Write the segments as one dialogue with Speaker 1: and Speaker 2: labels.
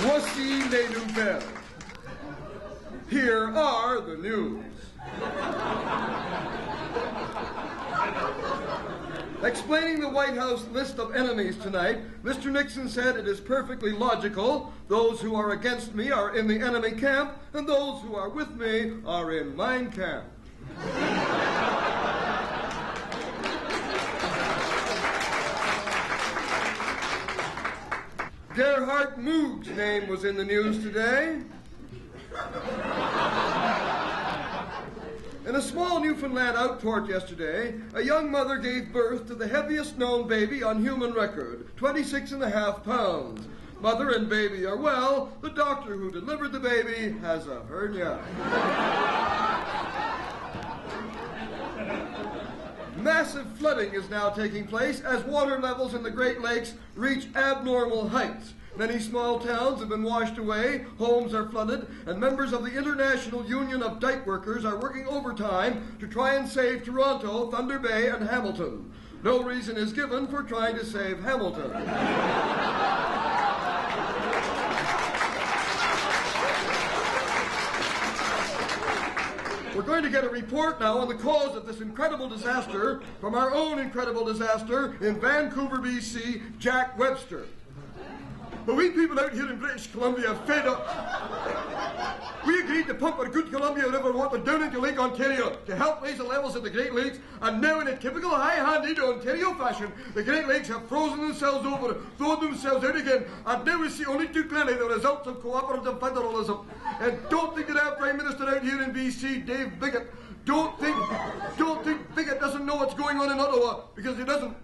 Speaker 1: Voici les nouvelles. Here are the news. Explaining the White House list of enemies tonight, Mr. Nixon said it is perfectly logical. Those who are against me are in the enemy camp, and those who are with me are in mine camp. Gerhard Mugg's name was in the news today. In a small Newfoundland outport yesterday, a young mother gave birth to the heaviest known baby on human record, 26.5 pounds. Mother and baby are well. The doctor who delivered the baby has a hernia. Massive flooding is now taking place as water levels in the Great Lakes reach abnormal heights. Many small towns have been washed away, homes are flooded, and members of the International Union of Dike Workers are working overtime to try and save Toronto, Thunder Bay, and Hamilton. No reason is given for trying to save Hamilton. We're going to get a report now on the cause of this incredible disaster from our own incredible disaster in Vancouver, BC, Jack Webster. But we people out here in British Columbia are fed up. We agreed to pump our good Columbia River water down into Lake Ontario to help raise the levels of the Great Lakes, and now in a typical high-handed Ontario fashion, the Great Lakes have frozen themselves over, thrown themselves out again, and now we see only too clearly the results of cooperative federalism. And don't think that our Prime Minister out here in BC, Dave Bigot, don't think Bigot doesn't know what's going on in Ottawa, because he doesn't.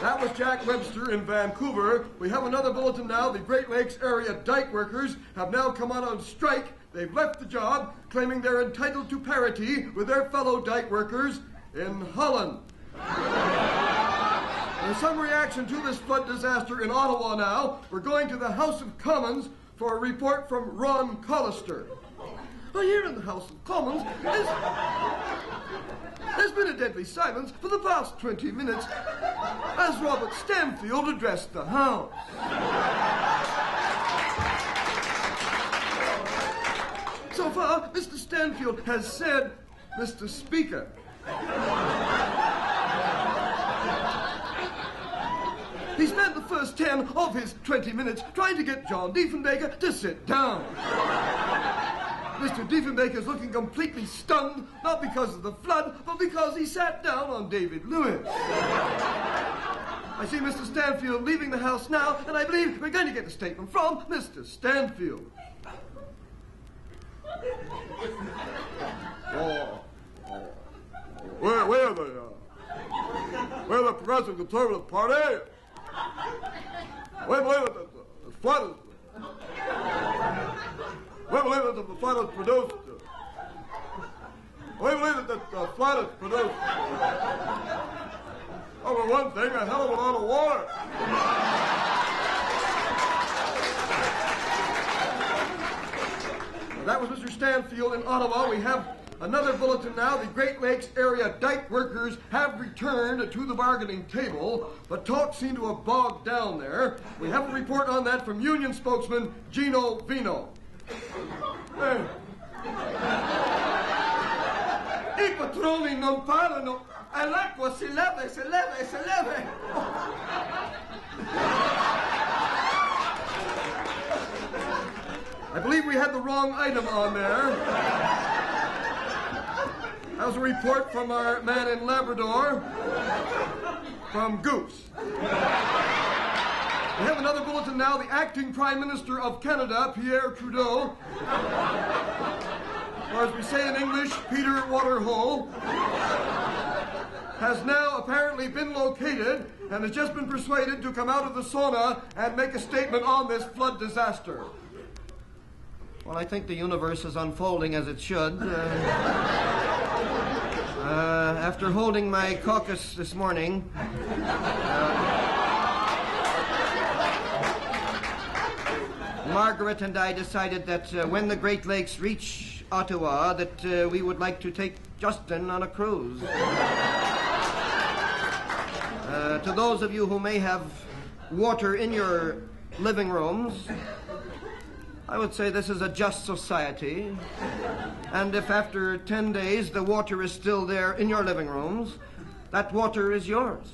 Speaker 1: That was Jack Webster in Vancouver. We have another bulletin now. The Great Lakes area dike workers have now come out on strike. They've left the job, claiming they're entitled to parity with their fellow dike workers in Holland. There's some reaction to this flood disaster in Ottawa now. We're going to the House of Commons for a report from Ron Collister. Well, here in the House of Commons, there's been a deadly silence for the past 20 minutes as Robert Stanfield addressed the House. So far, Mr. Stanfield has said, Mr. Speaker. He spent the first 10 of his 20 minutes trying to get John Diefenbaker to sit down. Mr. Diefenbaker's looking completely stunned, not because of the flood, but because he sat down on David Lewis. I see Mr. Stanfield leaving the House now, and I believe we're going to get a statement from Mr. Stanfield.
Speaker 2: Where the Progressive Conservative Party? We believe that the flood is produced. We believe that the flood is produced. Over one thing, a hell of a lot of water.
Speaker 1: That was Mr. Stanfield in Ottawa. We have another bulletin now. The Great Lakes area dike workers have returned to the bargaining table, but talks seem to have bogged down there. We have a report on that from union spokesman Gino Vino.
Speaker 3: I patroni non parlano, all'acqua si leva.
Speaker 1: I believe we had the wrong item on there. That was a report from our man in Labrador, from Goose. We have another bulletin now. The acting Prime Minister of Canada, Pierre Trudeau, or as we say in English, Peter Waterhole, has now apparently been located and has just been persuaded to come out of the sauna and make a statement on this flood disaster.
Speaker 4: Well, I think the universe is unfolding as it should. After holding my caucus this morning, Margaret and I decided that when the Great Lakes reach Ottawa, that we would like to take Justin on a cruise. To those of you who may have water in your living rooms, I would say this is a just society. And if after 10 days the water is still there in your living rooms, that water is yours.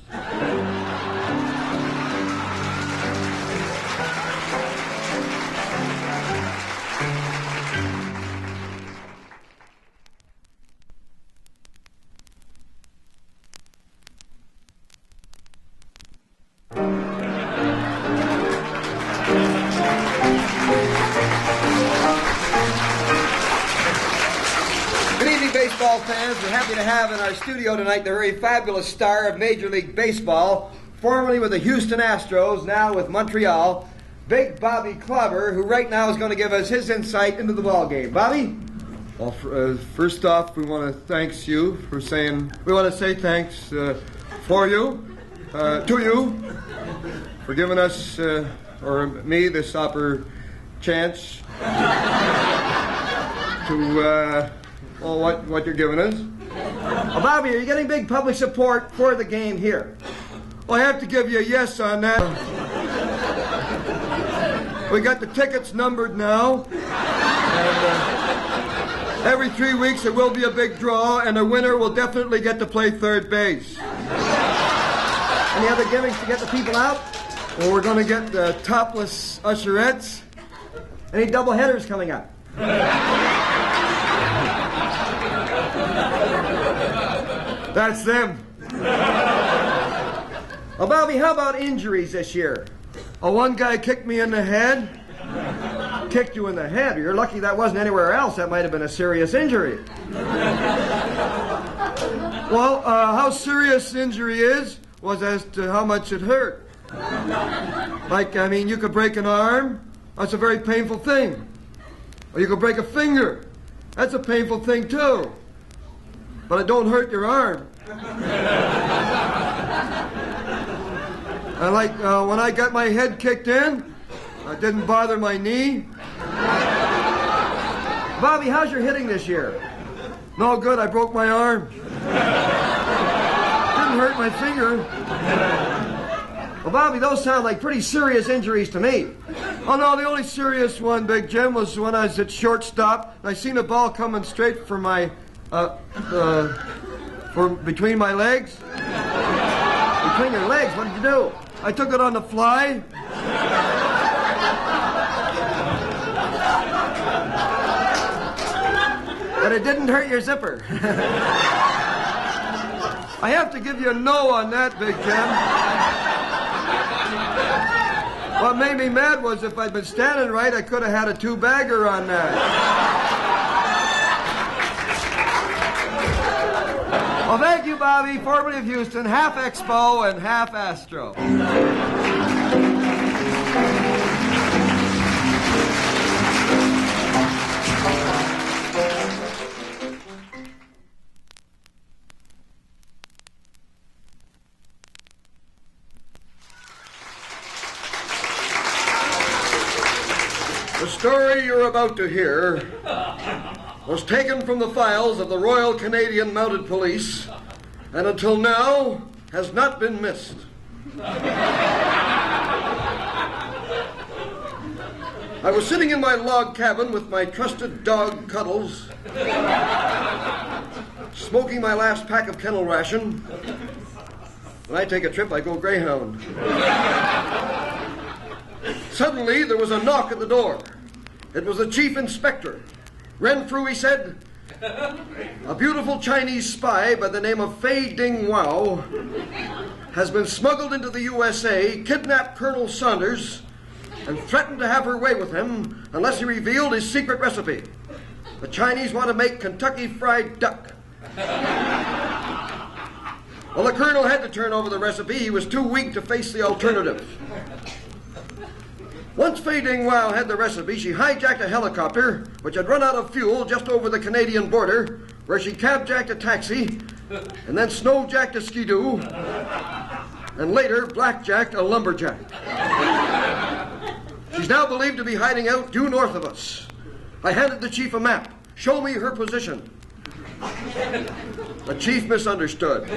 Speaker 4: Baseball fans, we're happy to have in our studio tonight the very fabulous star of Major League Baseball, formerly with the Houston Astros, now with Montreal, Big Bobby Clobber, who right now is going to give us his insight into the ball game. Bobby?
Speaker 1: Well, first off, we want to say thanks to you, for giving us, or me, this chance to what you're giving us.
Speaker 4: Well, Bobby, are you getting big public support for the game here?
Speaker 1: Well, I have to give you a yes on that. We got the tickets numbered now. And every 3 weeks there will be a big draw, and the winner will definitely get to play third base.
Speaker 4: Any other gimmicks to get the people out?
Speaker 1: Well, we're going to get the topless usherettes.
Speaker 4: Any double headers coming up?
Speaker 1: That's them.
Speaker 4: Well, Bobby, how about injuries this year?
Speaker 1: Oh, one guy kicked me in the head.
Speaker 4: Kicked you in the head? You're lucky that wasn't anywhere else. That might have been a serious injury.
Speaker 1: Well, how serious injury was as to how much it hurt. You could break an arm. That's a very painful thing. Or you could break a finger. That's a painful thing, too. But it don't hurt your arm. And when I got my head kicked in, it didn't bother my knee.
Speaker 4: Bobby, how's your hitting this year?
Speaker 1: No good, I broke my arm. Didn't hurt my finger.
Speaker 4: Well, Bobby, those sound like pretty serious injuries to me.
Speaker 1: Oh, no, the only serious one, Big Jim, was when I was at shortstop, and I seen a ball coming straight for my, between my legs.
Speaker 4: Between your legs? What did you do?
Speaker 1: I took it on the fly.
Speaker 4: But it didn't hurt your zipper.
Speaker 1: I have to give you a no on that, Big Jim. What made me mad was if I'd been standing right, I could have had a two-bagger on that.
Speaker 4: Well, thank you, Bobby, formerly of Houston, half Expo and half Astro.
Speaker 1: The story you're about to hear was taken from the files of the Royal Canadian Mounted Police and until now has not been missed. I was sitting in my log cabin with my trusted dog Cuddles, smoking my last pack of kennel ration. When I take a trip, I go Greyhound. Suddenly, there was a knock at the door. It was the chief inspector. Renfrew, he said, a beautiful Chinese spy by the name of Fei Ding Wao has been smuggled into the USA, kidnapped Colonel Saunders, and threatened to have her way with him unless he revealed his secret recipe. The Chinese want to make Kentucky Fried Duck. Well, the colonel had to turn over the recipe. He was too weak to face the alternative. Once Fei Ding Wao had the recipe, she hijacked a helicopter, which had run out of fuel just over the Canadian border, where she cab-jacked a taxi, and then snow-jacked a skidoo, and later blackjacked a lumberjack. She's now believed to be hiding out due north of us. I handed the chief a map. Show me her position. The chief misunderstood.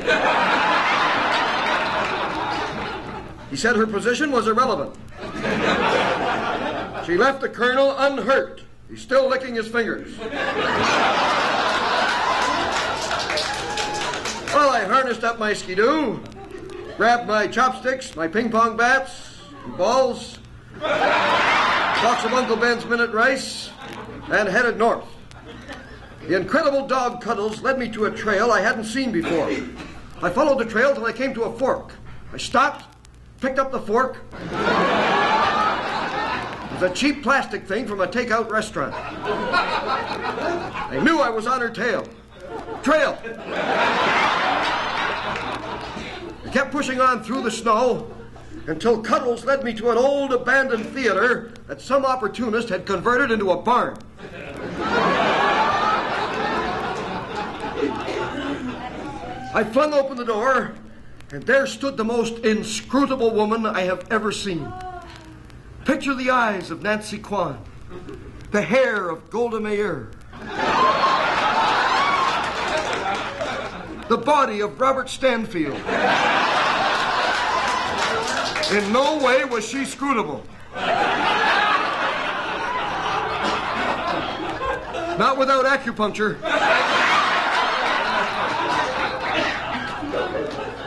Speaker 1: He said her position was irrelevant. She left the colonel unhurt. He's still licking his fingers. Well, I harnessed up my skidoo, grabbed my chopsticks, my ping-pong bats, and balls, box of Uncle Ben's minute rice, and headed north. The incredible dog Cuddles led me to a trail I hadn't seen before. I followed the trail till I came to a fork. I stopped, picked up the fork. It was a cheap plastic thing from a takeout restaurant. I knew I was on her trail. I kept pushing on through the snow until Cuddles led me to an old abandoned theater that some opportunist had converted into a barn. I flung open the door, and there stood the most inscrutable woman I have ever seen. Picture the eyes of Nancy Kwan, the hair of Golda Meir, the body of Robert Stanfield. In no way was she scrutable. Not without acupuncture.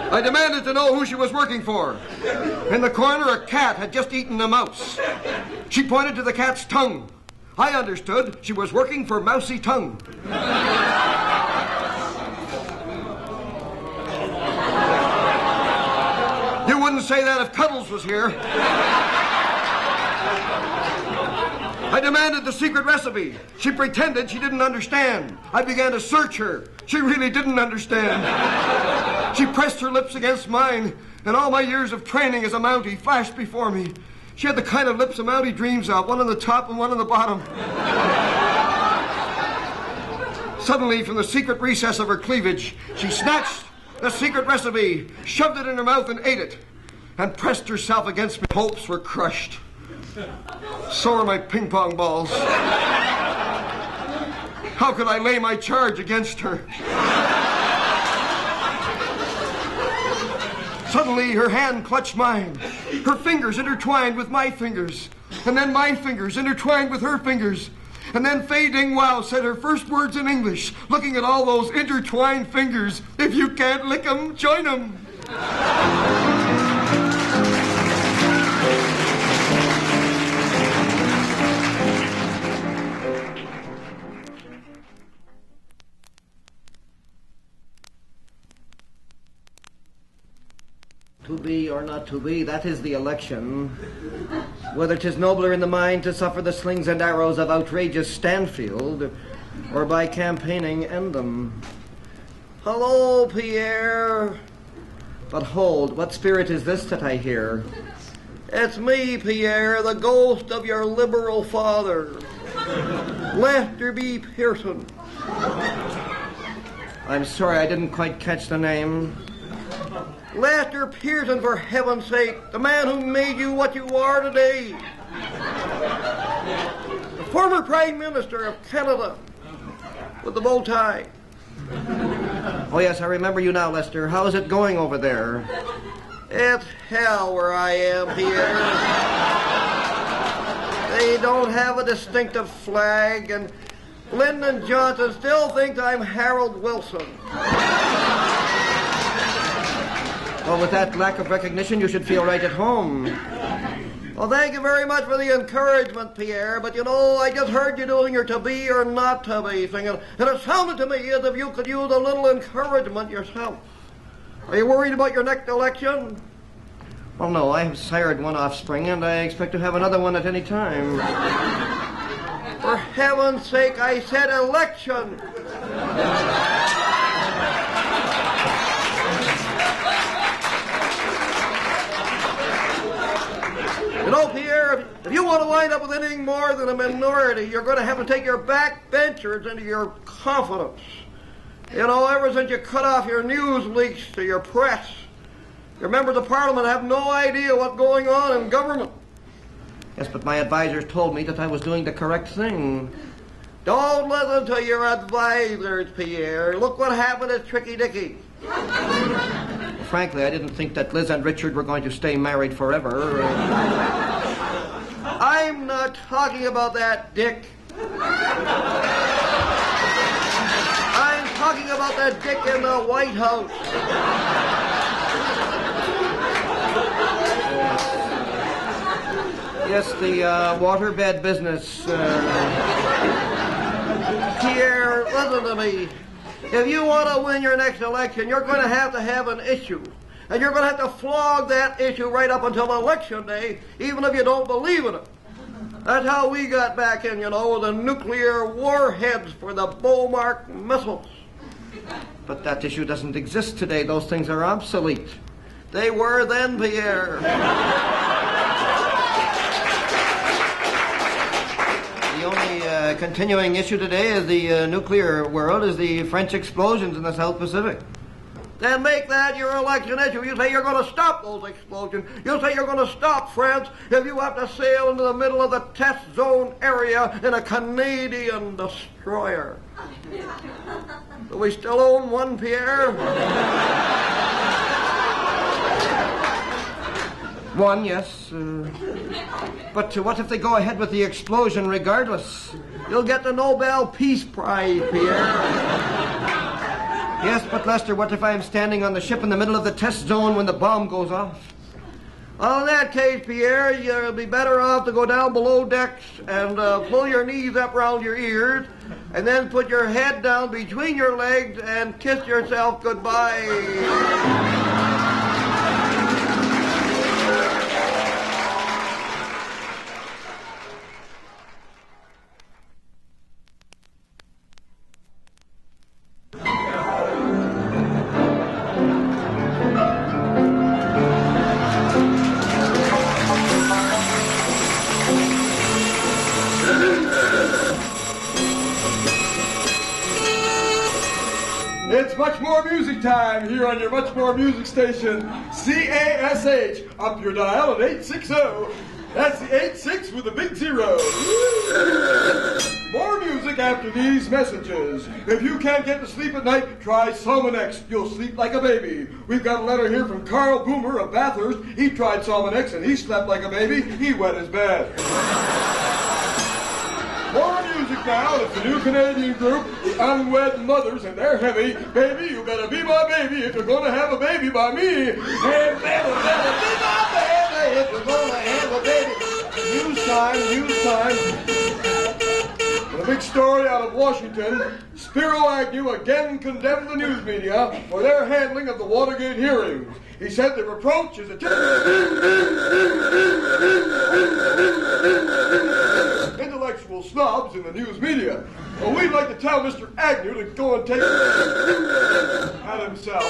Speaker 1: I demanded to know who she was working for. In the corner, a cat had just eaten a mouse. She pointed to the cat's tongue. I understood she was working for Mousy Tongue. You wouldn't say that if Cuddles was here. I demanded the secret recipe. She pretended she didn't understand. I began to search her. She really didn't understand. She pressed her lips against mine, and all my years of training as a Mountie flashed before me. She had the kind of lips a Mountie dreams of, one on the top and one on the bottom. Suddenly, from the secret recess of her cleavage, she snatched the secret recipe, shoved it in her mouth and ate it, and pressed herself against me. Hopes were crushed. So were my ping-pong balls. How could I lay my charge against her? Suddenly, her hand clutched mine. Her fingers intertwined with my fingers. And then my fingers intertwined with her fingers. And then Fei Ding Wao said her first words in English, looking at all those intertwined fingers. If you can't lick 'em, join 'em.
Speaker 4: To be or not to be, that is the election. Whether 'tis nobler in the mind to suffer the slings and arrows of outrageous Stanfield, or by campaigning end them. Hello, Pierre. But hold, what spirit is this that I hear? It's me, Pierre, the ghost of your liberal father, Lester B. Pearson. I'm sorry, I didn't quite catch the name. Lester Pearson, for heaven's sake, the man who made you what you are today. The former Prime Minister of Canada with the bow tie. Oh, yes, I remember you now, Lester. How is it going over there? It's hell where I am, Pierre. They don't have a distinctive flag, and Lyndon Johnson still thinks I'm Harold Wilson. Well, with that lack of recognition, you should feel right at home. Well, thank you very much for the encouragement, Pierre, but you know, I just heard you doing your to be or not to be thing, and it sounded to me as if you could use a little encouragement yourself. Are you worried about your next election? Well, no, I have sired one offspring, and I expect to have another one at any time. For heaven's sake, I said election! You know, Pierre, if you want to wind up with anything more than a minority, you're going to have to take your backbenchers into your confidence. You know, ever since you cut off your news leaks to your press, your members of Parliament have no idea what's going on in government. Yes, but my advisors told me that I was doing the correct thing. Don't listen to your advisors, Pierre. Look what happened at Tricky Dicky. frankly, I didn't think that Liz and Richard were going to stay married forever. I'm not talking about that, Dick. I'm talking about that Dick in the White House. Yes, the waterbed business. Pierre, listen to me. If you want to win your next election, you're going to have an issue. And you're going to have to flog that issue right up until Election Day, even if you don't believe in it. That's how we got back in, the nuclear warheads for the Beaumark missiles. But that issue doesn't exist today. Those things are obsolete. They were then, Pierre. The only continuing issue today is the nuclear world, is the French explosions in the South Pacific. Then make that your election issue. You say you're going to stop those explosions. You say you're going to stop France if you have to sail into the middle of the test zone area in a Canadian destroyer. Do we still own one, Pierre? One, yes. But what if they go ahead with the explosion regardless? You'll get the Nobel Peace Prize, Pierre. Yes, but Lester, what if I'm standing on the ship in the middle of the test zone when the bomb goes off? Well, in that case, Pierre, you'll be better off to go down below decks and pull your knees up around your ears and then put your head down between your legs and kiss yourself goodbye.
Speaker 1: It's Much More Music time here on your Much More Music station, CASH. Up your dial at 860. That's the 86 with a big 0. More music after these messages. If you can't get to sleep at night, try Salmonex. You'll sleep like a baby. We've got a letter here from Carl Boomer of Bathurst. He tried Salmonex and he slept like a baby. He wet his bed. More music now. It's a new Canadian group, the Unwed Mothers, and they're heavy. Baby, you better be my baby if you're going to have a baby by me. And better be my baby if you're going to have a baby. News time. A big story out of Washington. Spiro Agnew again condemned the news media for their handling of the Watergate hearings. He said the reproach is intellectual snobs in the news media. Well, we'd like to tell Mr. Agnew to go and take at himself.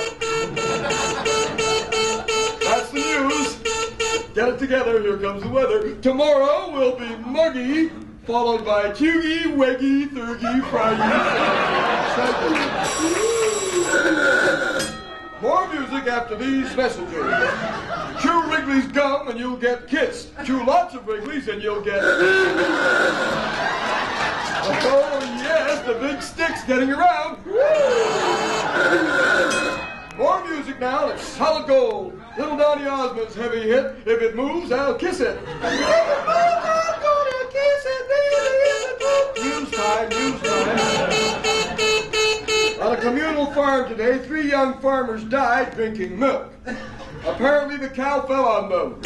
Speaker 1: That's the news. Get it together. Here comes the weather. Tomorrow will be muggy, followed by Chuggy, Weggy, Thurgy, Friday. More music after these messages. Chew Wrigley's gum and you'll get kissed. Chew lots of Wrigley's and you'll get... Oh, yes, the big stick's getting around. More music now. It's Solid Gold. Little Donny Osmond's heavy hit. If it moves, I'll kiss it. If it moves, I'm gonna kiss it, baby. News time. On a communal farm today, 3 young farmers died drinking milk. Apparently the cow fell on them.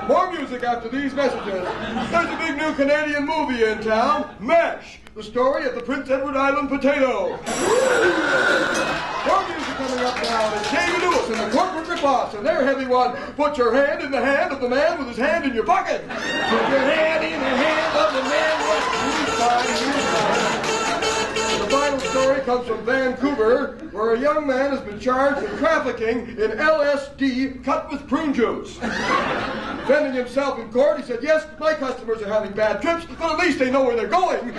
Speaker 1: More music after these messages. There's a big new Canadian movie in town, MASH, the story of the Prince Edward Island potato. More music coming up now. It's Davy Lewis and the Corporate Boss, and their heavy one. Put your hand in the hand of the man with his hand in your pocket. Put your hand in the hand of the man with his hand. The final story comes from Vancouver, where a young man has been charged with trafficking in LSD cut with prune juice. Defending himself in court, he said, yes, my customers are having bad trips, but at least they know where they're going.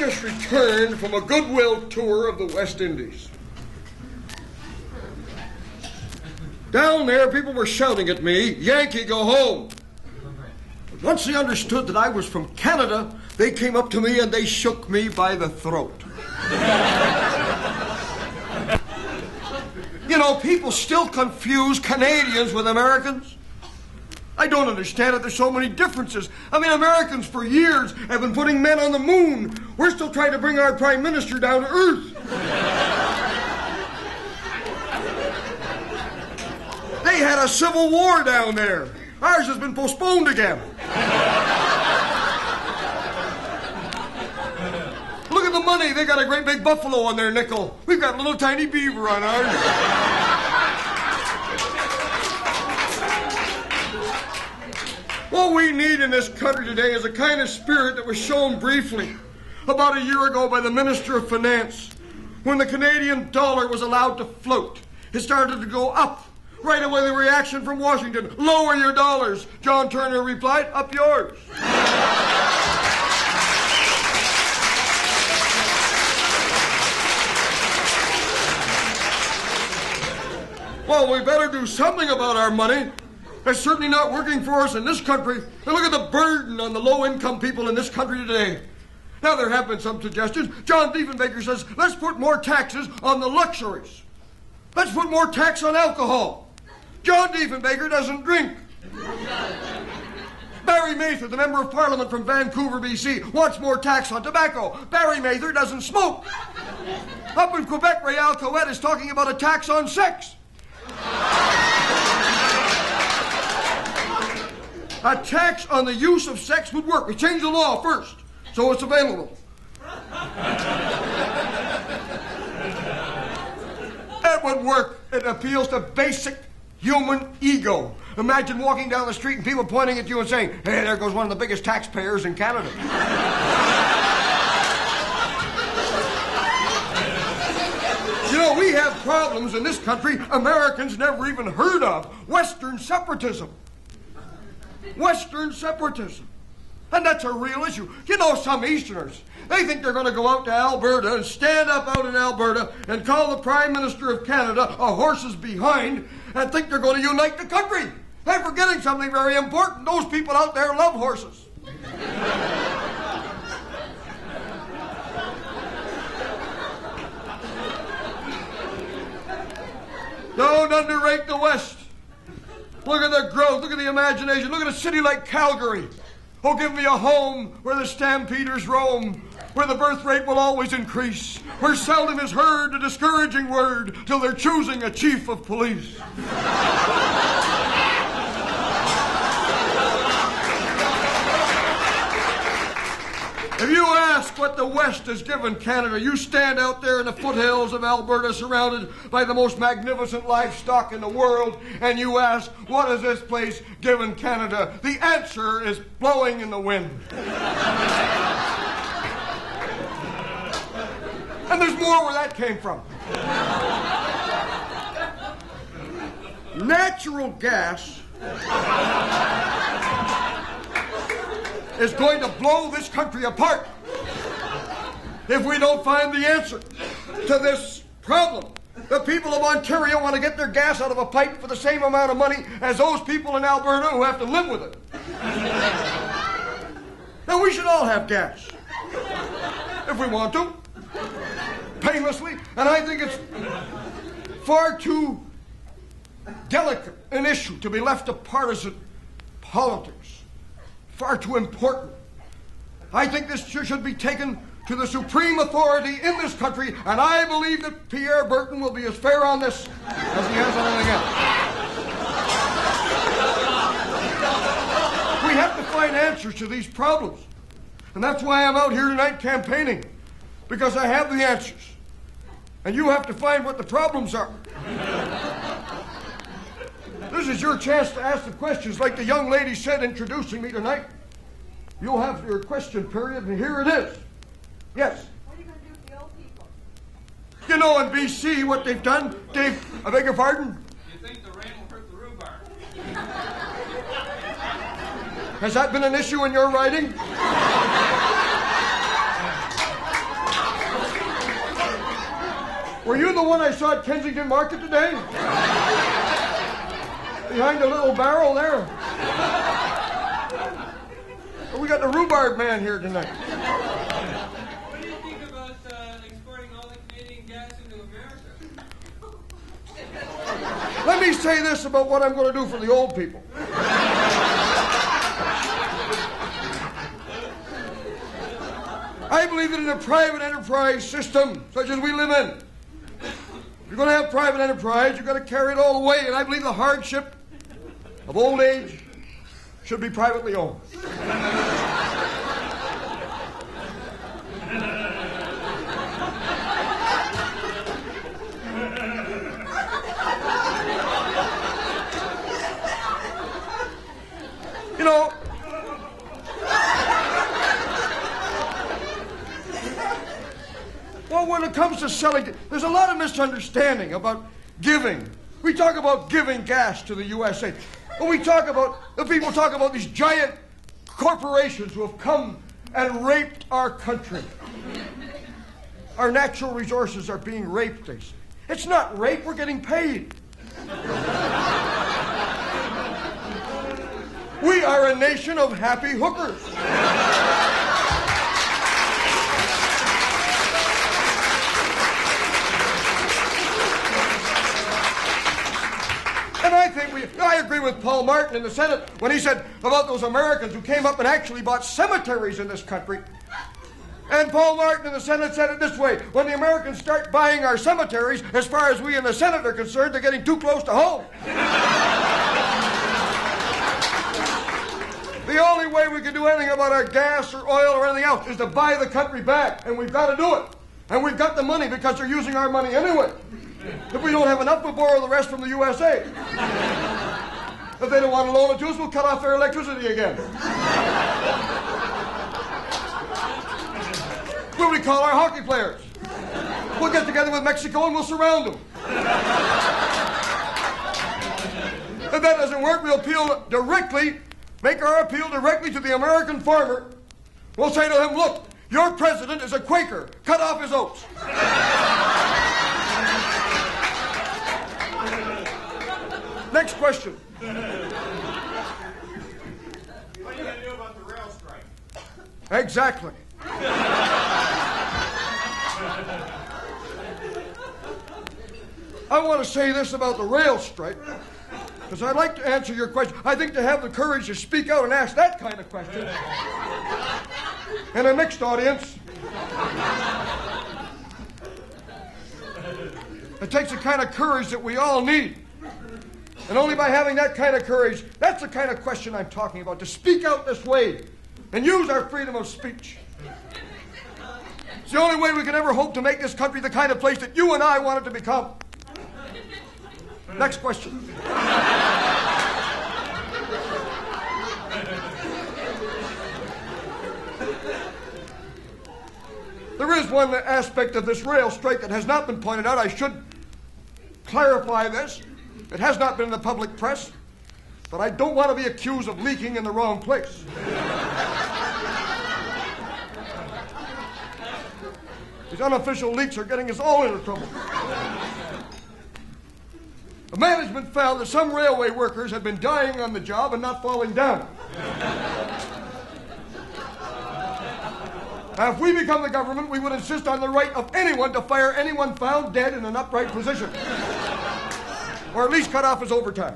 Speaker 1: just returned from a goodwill tour of the West Indies. Down there, people were shouting at me, "Yankee, go home." But once they understood that I was from Canada, they came up to me and they shook me by the throat. You know, people still confuse Canadians with Americans. I don't understand it. There's so many differences. I mean, Americans for years have been putting men on the moon. We're still trying to bring our prime minister down to earth. They had a civil war down there. Ours has been postponed again. Look at the money. They got a great big buffalo on their nickel. We've got a little tiny beaver on ours. What we need in this country today is a kind of spirit that was shown briefly about a year ago by the Minister of Finance when the Canadian dollar was allowed to float. It started to go up. Right away, the reaction from Washington, "Lower your dollars." John Turner replied, "Up yours." Well, we better do something about our money. It's certainly not working for us in this country. And look at the burden on the low-income people in this country today. Now, there have been some suggestions. John Diefenbaker says, let's put more taxes on the luxuries. Let's put more tax on alcohol. John Diefenbaker doesn't drink. Barry Mather, the Member of Parliament from Vancouver, BC, wants more tax on tobacco. Barry Mather doesn't smoke. Up in Quebec, Réal Coët is talking about a tax on sex. A tax on the use of sex would work. We change the law first, so it's available. It would work. It appeals to basic human ego. Imagine walking down the street and people pointing at you and saying, "Hey, there goes one of the biggest taxpayers in Canada." You know, we have problems in this country Americans never even heard of. Western separatism. Western separatism. And that's a real issue. You know, some Easterners, they think they're going to go out to Alberta and stand up out in Alberta and call the Prime Minister of Canada a horse's behind and think they're going to unite the country. They're forgetting something very important. Those people out there love horses. Don't underrate the West. Look at the growth. Look at the imagination. Look at a city like Calgary. Oh, give me a home where the stampeders roam, where the birth rate will always increase, where seldom is heard a discouraging word till they're choosing a chief of police. If you ask what the West has given Canada, you stand out there in the foothills of Alberta surrounded by the most magnificent livestock in the world, and you ask, what has this place given Canada? The answer is blowing in the wind. And there's more where that came from. Natural gas is going to blow this country apart if we don't find the answer to this problem. The people of Ontario want to get their gas out of a pipe for the same amount of money as those people in Alberta who have to live with it. Now, we should all have gas if we want to, painlessly, and I think it's far too delicate an issue to be left to partisan politics. Far too important. I think this should be taken to the supreme authority in this country, and I believe that Pierre Burton will be as fair on this as he has on anything else. We have to find answers to these problems, and that's why I'm out here tonight campaigning, because I have the answers, and you have to find what the problems are. This is your chance to ask the questions like the young lady said introducing me tonight. You'll have your question period, and here it is. Yes?
Speaker 5: What are you going to do with the old people?
Speaker 1: You know in BC what they've done? I beg your pardon?
Speaker 6: You think the rain will hurt the rhubarb?
Speaker 1: Has that been an issue in your writing? Were you the one I saw at Kensington Market today? Behind the little barrel there? We got the rhubarb man here tonight.
Speaker 6: What do you think about exporting all the Canadian gas into America?
Speaker 1: Let me say this about what I'm going to do for the old people. I believe that in a private enterprise system, such as we live in, if you're going to have private enterprise, you've got to carry it all the way, and I believe the hardship of old age should be privately owned. You know, well, when it comes to selling, there's a lot of misunderstanding about giving. We talk about giving gas to the USA. When we talk about, the people talk about these giant corporations who have come and raped our country. Our natural resources are being raped, they say. It's not rape, we're getting paid. We are a nation of happy hookers. And I agree with Paul Martin in the Senate when he said about those Americans who came up and actually bought cemeteries in this country. And Paul Martin in the Senate said it this way: when the Americans start buying our cemeteries, as far as we in the Senate are concerned, they're getting too close to home. The only way we can do anything about our gas or oil or anything else is to buy the country back, and we've got to do it. And we've got the money because they're using our money anyway. If we don't have enough, we'll borrow the rest from the USA. If they don't want to loan it to us, we'll cut off their electricity again. What do we call our hockey players? We'll get together with Mexico and we'll surround them. If that doesn't work, we'll appeal directly, make our appeal directly to the American farmer. We'll say to him, look, your president is a Quaker. Cut off his oats. Next question.
Speaker 6: What are you going to do about the rail strike?
Speaker 1: Exactly. I want to say this about the rail strike, because I'd like to answer your question. I think to have the courage to speak out and ask that kind of question in a mixed audience, it takes the kind of courage that we all need. And only by having that kind of courage, that's the kind of question I'm talking about, to speak out this way and use our freedom of speech. It's the only way we can ever hope to make this country the kind of place that you and I want it to become. Next question. There is one aspect of this rail strike that has not been pointed out. I should clarify this. It has not been in the public press, but I don't want to be accused of leaking in the wrong place. These unofficial leaks are getting us all into trouble. The management found that some railway workers had been dying on the job and not falling down. Now, if we become the government, we would insist on the right of anyone to fire anyone found dead in an upright position. Or at least cut off his overtime.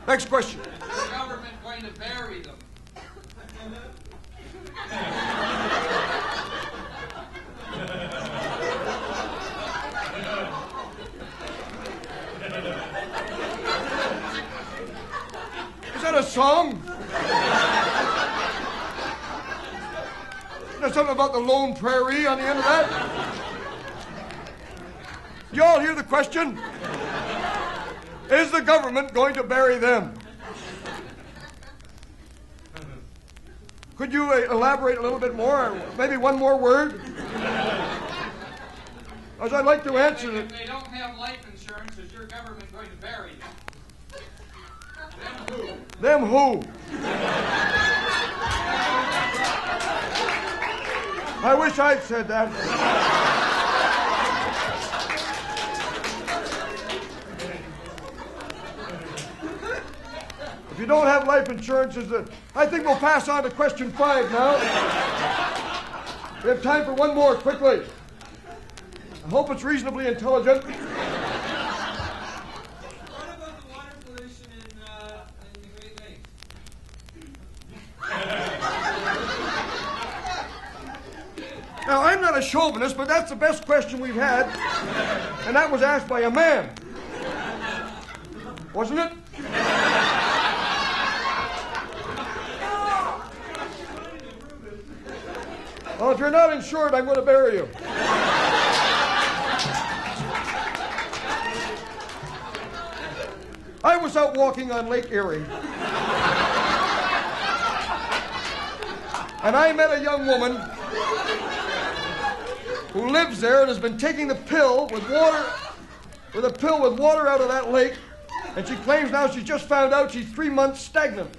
Speaker 1: Next question.
Speaker 6: Is the government going to bury them?
Speaker 1: Is that a song? There's something about the lone prairie on the end of that? You all hear the question? Is the government going to bury them? Could you elaborate a little bit more? Maybe one more word? As I'd like to answer it.
Speaker 6: If they don't have life insurance, is your government going to bury them? Them who?
Speaker 1: Them who? I wish I'd said that. you don't have life insurance, I think we'll pass on to question 5 now. We have time for one more, quickly. I hope it's reasonably intelligent.
Speaker 6: What about the water pollution in the Great Lakes?
Speaker 1: Now, I'm not a chauvinist, but that's the best question we've had. And that was asked by a man. Wasn't it? Well, if you're not insured, I'm going to bury you. I was out walking on Lake Erie. And I met a young woman who lives there and has been taking the pill with water out of that lake, and she claims now she's just found out she's 3 months stagnant.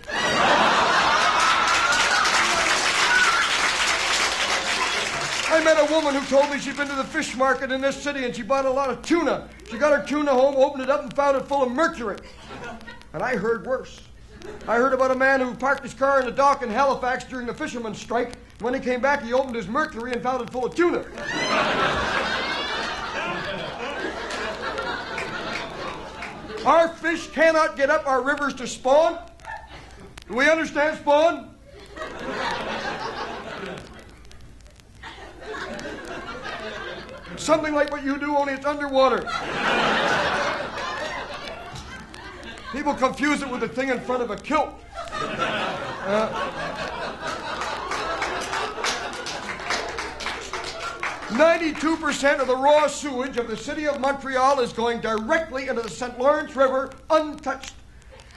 Speaker 1: I met a woman who told me she'd been to the fish market in this city and she bought a lot of tuna. She got her tuna home, opened it up, and found it full of mercury. And I heard worse. I heard about a man who parked his car in the dock in Halifax during the fisherman's strike. When he came back, he opened his mercury and found it full of tuna. Our fish cannot get up our rivers to spawn. Do we understand spawn? Something like what you do, only it's underwater. People confuse it with the thing in front of a kilt. 92% of the raw sewage of the city of Montreal is going directly into the St. Lawrence River untouched.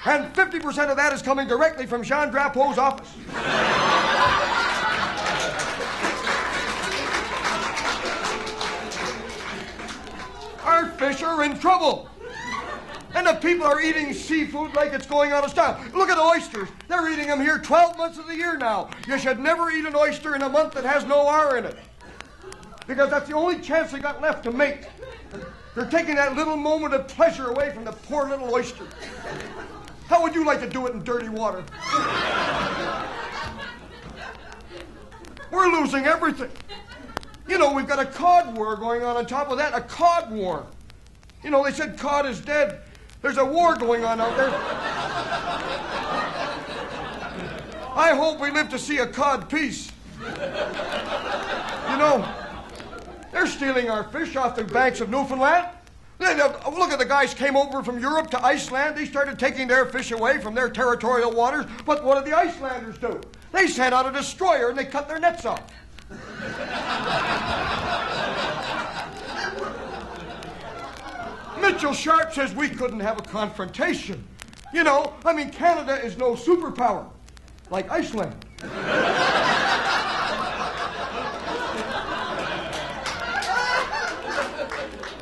Speaker 1: And 50% of that is coming directly from Jean Drapeau's office. Our fish are in trouble. And the people are eating seafood like it's going out of style. Look at oysters. They're eating them here 12 months of the year now. You should never eat an oyster in a month that has no R in it. Because that's the only chance they got left to mate. They're taking that little moment of pleasure away from the poor little oyster. How would you like to do it in dirty water? We're losing everything. You know, we've got a cod war going on top of that, a cod war. You know, they said cod is dead. There's a war going on out there. I hope we live to see a cod peace. You know, they're stealing our fish off the banks of Newfoundland. Look at the guys came over from Europe to Iceland. They started taking their fish away from their territorial waters. But what did the Icelanders do? They sent out a destroyer and they cut their nets off. Mitchell Sharp says we couldn't have a confrontation. You know, I mean, Canada is no superpower, like Iceland.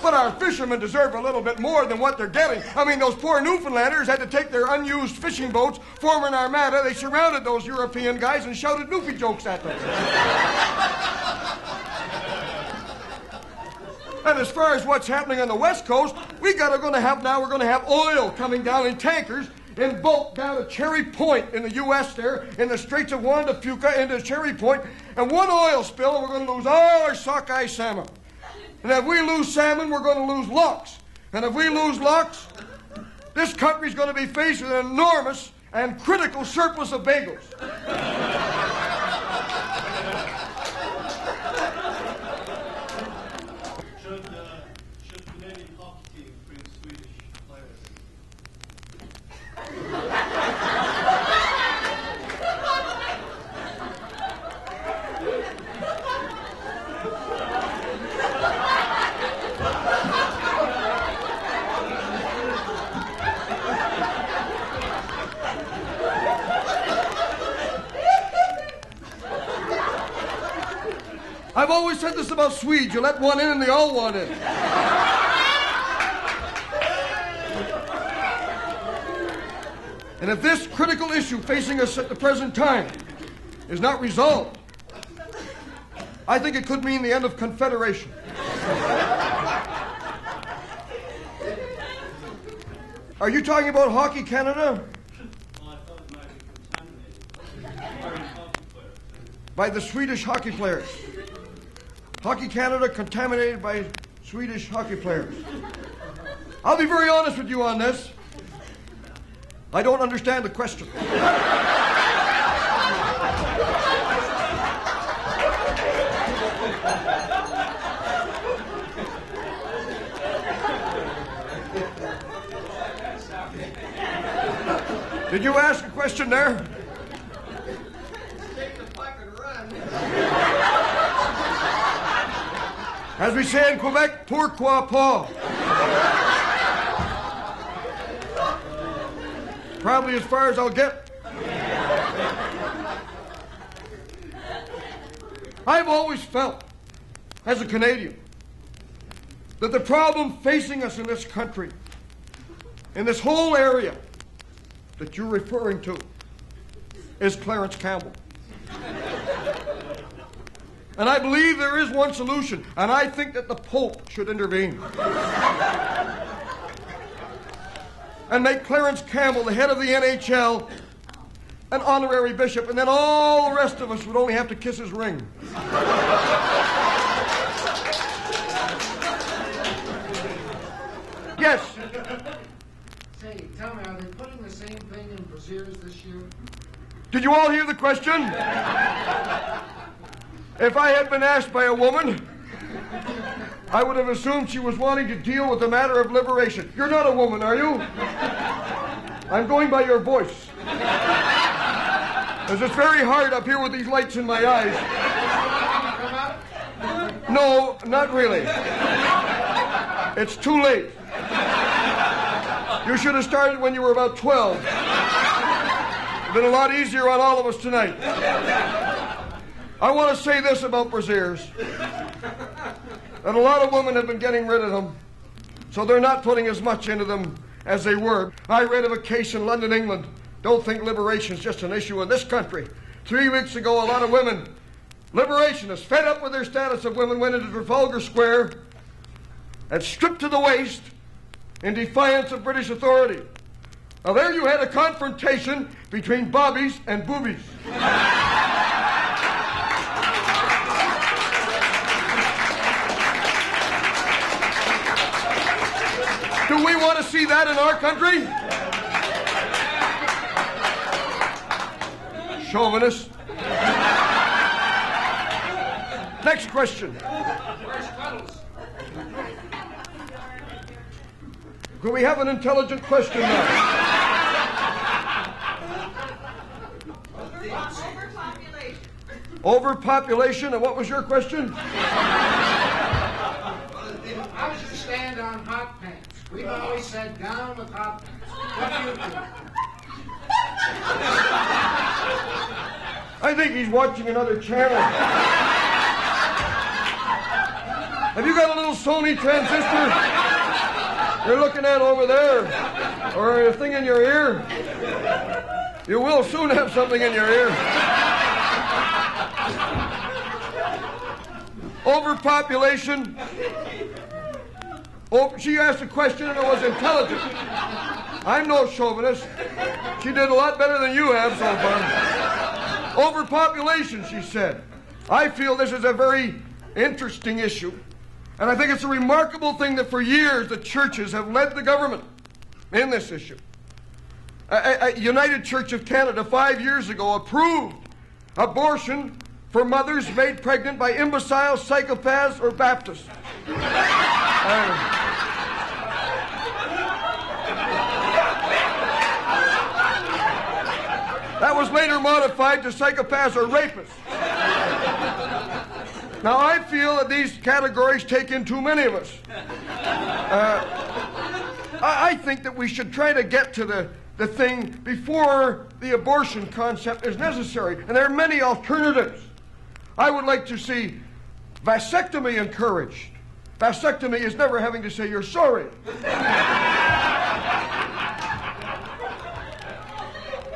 Speaker 1: But our fishermen deserve a little bit more than what they're getting. I mean, those poor Newfoundlanders had to take their unused fishing boats, form an armada. They surrounded those European guys and shouted Newfie jokes at them. And as far as what's happening on the West Coast, we're going to have oil coming down in tankers in bulk down to Cherry Point in the U.S. there, in the Straits of Juan de Fuca into Cherry Point. And one oil spill, and we're going to lose all our sockeye salmon. And if we lose salmon, we're going to lose lox. And if we lose lox, this country's going to be faced with an enormous and critical surplus of bagels.
Speaker 5: Should Canadian hockey team bring Swedish players?
Speaker 1: I've always said this about Swedes. You let one in and they all want in. And if this critical issue facing us at the present time is not resolved, I think it could mean the end of Confederation. Are you talking about Hockey Canada?
Speaker 5: Well, I
Speaker 1: by the Swedish hockey players. Hockey Canada contaminated by Swedish hockey players. I'll be very honest with you on this. I don't understand the question. Did you ask a question there?
Speaker 3: Take the puck and run.
Speaker 1: As we say in Quebec, pourquoi pas? Probably as far as I'll get. I've always felt, as a Canadian, that the problem facing us in this country, in this whole area that you're referring to, is Clarence Campbell. And I believe there is one solution, and I think that the Pope should intervene and make Clarence Campbell the head of the NHL, an honorary bishop, and then all the rest of us would only have to kiss his ring. Yes.
Speaker 7: Say, tell me, are they putting the same thing in brassieres this year?
Speaker 1: Did you all hear the question? If I had been asked by a woman, I would have assumed she was wanting to deal with the matter of liberation. You're not a woman, are you? I'm going by your voice. Because it's very hard up here with these lights in my eyes. No, not really. It's too late. You should have started when you were about 12. It's been a lot easier on all of us tonight. I want to say this about brassieres. That a lot of women have been getting rid of them, so they're not putting as much into them as they were. I read of a case in London, England. Don't think liberation is just an issue in this country. 3 weeks ago, a lot of women, liberationists, fed up with their status of women, went into Trafalgar Square and stripped to the waist in defiance of British authority. Now there you had a confrontation between bobbies and boobies. Do we want to see that in our country? Chauvinist. Next question.
Speaker 7: Where's Cuddles?
Speaker 1: Could we have an intelligent question now?
Speaker 3: Overpopulation.
Speaker 1: Overpopulation, and what was your question?
Speaker 7: How does it stand on hot pants? We've always said down with hot pants. What do you think?
Speaker 1: I think he's watching another channel. Have you got a little Sony transistor you're looking at over there? Or a thing in your ear? You will soon have something in your ear. Overpopulation. Oh, she asked a question and it was intelligent. I'm no chauvinist. She did a lot better than you have so far. Overpopulation, she said. I feel this is a very interesting issue. And I think it's a remarkable thing that for years the churches have led the government in this issue. United Church of Canada 5 years ago approved abortion for mothers made pregnant by imbeciles, psychopaths, or Baptists. That was later modified to psychopaths or rapists. Now, I feel that these categories take in too many of us. I think that we should try to get to the thing before the abortion concept is necessary. And there are many alternatives. I would like to see vasectomy encouraged. Vasectomy is never having to say you're sorry.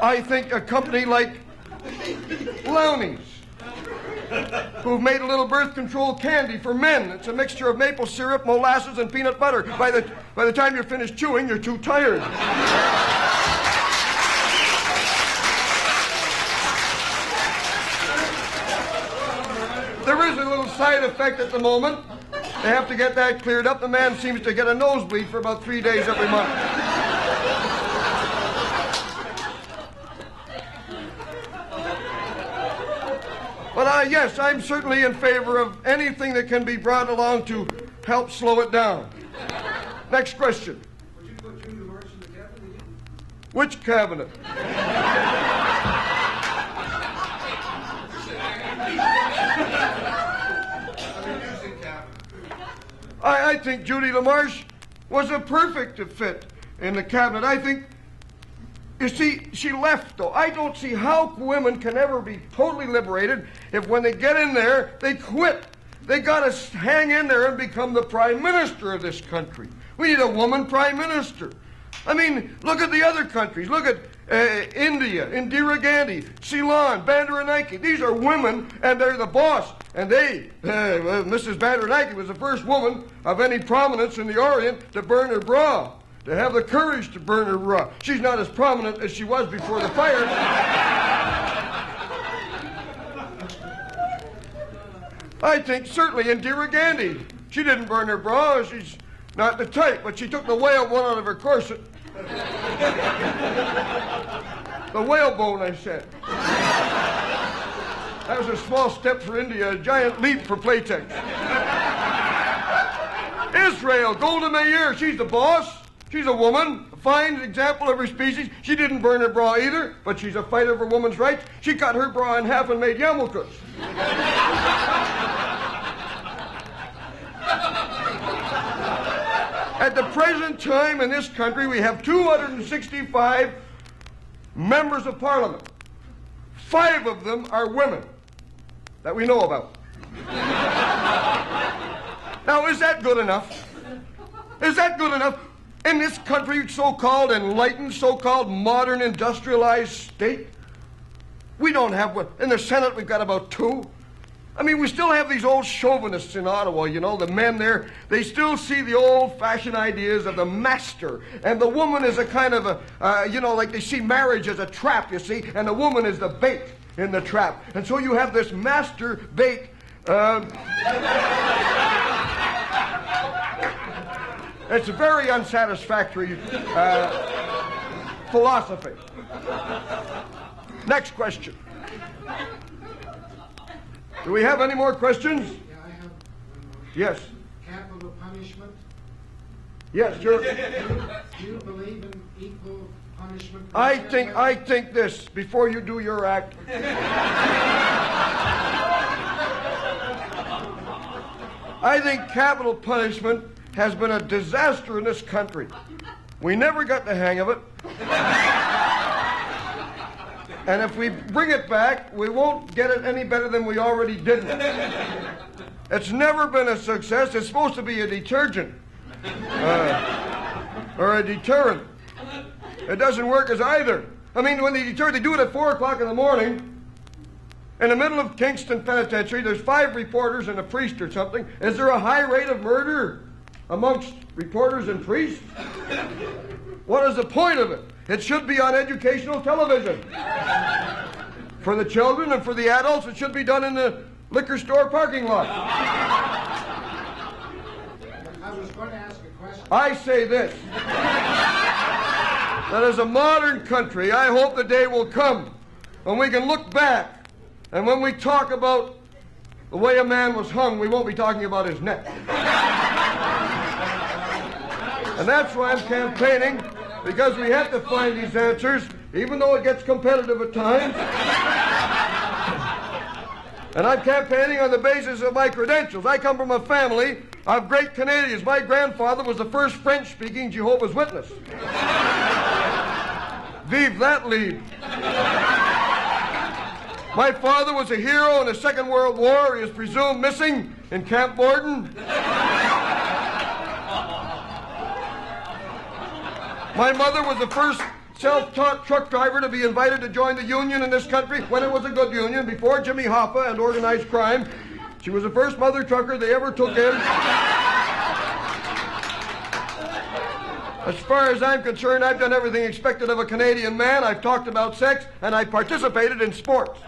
Speaker 1: I think a company like Lowney's, who've made a little birth control candy for men. It's a mixture of maple syrup, molasses, and peanut butter. By the time you're finished chewing, you're too tired. There is a little side effect at the moment. They have to get that cleared up. The man seems to get a nosebleed for about 3 days every month. But yes, I'm certainly in favor of anything that can be brought along to help slow it down. Next question.
Speaker 7: Would you put Judy Marsh in the cabinet?
Speaker 1: Which cabinet? I think Judy LaMarche was a perfect fit in the cabinet. I think, you see, she left, though. I don't see how women can ever be totally liberated if when they get in there, they quit. They got to hang in there and become the prime minister of this country. We need a woman prime minister. I mean, look at the other countries. Look at India, Indira Gandhi, Ceylon, Bandaranaike. These are women, and they're the boss. And Mrs. Bandaranaike was the first woman of any prominence in the Orient to burn her bra, to have the courage to burn her bra. She's not as prominent as she was before the fire. I think certainly Indira Gandhi. She didn't burn her bra. She's not the type, but she took the whale one out of her corset. The whalebone, I said. That was a small step for India, a giant leap for Playtex. Israel, Golda Meir, she's the boss. She's a woman, a fine example of her species. She didn't burn her bra either, but she's a fighter for women's rights. She cut her bra in half and made yarmulkes. At the present time in this country, we have 265 members of Parliament. 5 of them are women that we know about. Now, is that good enough? Is that good enough? In this country, so-called enlightened, so-called modern industrialized state, we don't have one. In the Senate, we've got about 2. I mean, we still have these old chauvinists in Ottawa, you know, the men there. They still see the old-fashioned ideas of the master. And the woman is a kind of a, like they see marriage as a trap, you see, and the woman is the bait in the trap. And so you have this master bait. It's a very unsatisfactory philosophy. Next question. Do we have any more questions?
Speaker 7: Yeah, I have one more.
Speaker 1: Yes.
Speaker 7: Capital punishment?
Speaker 1: Yes, sure.
Speaker 7: Do you believe in equal punishment?
Speaker 1: I think this, before you do your act. I think capital punishment has been a disaster in this country. We never got the hang of it. And if we bring it back, we won't get it any better than we already did. It's never been a success. It's supposed to be a detergent. Or a deterrent. It doesn't work as either. I mean, when they deter, they do it at 4 o'clock in the morning. In the middle of Kingston Penitentiary, there's 5 reporters and a priest or something. Is there a high rate of murder amongst reporters and priests? What is the point of it? It should be on educational television. For the children and for the adults, it should be done in the liquor store parking lot.
Speaker 7: I was going to ask a question.
Speaker 1: I say this. That as a modern country, I hope the day will come when we can look back, and when we talk about the way a man was hung, we won't be talking about his neck. And that's why I'm campaigning, because we have to find these answers, even though it gets competitive at times. And I'm campaigning on the basis of my credentials. I come from a family of great Canadians. My grandfather was the first French-speaking Jehovah's Witness. Vive that lead. My father was a hero in the Second World War. He is presumed missing in Camp Borden. My mother was the first self-taught truck driver to be invited to join the union in this country when it was a good union, before Jimmy Hoffa and organized crime. She was the first mother trucker they ever took in. As far as I'm concerned, I've done everything expected of a Canadian man. I've talked about sex, and I participated in sports.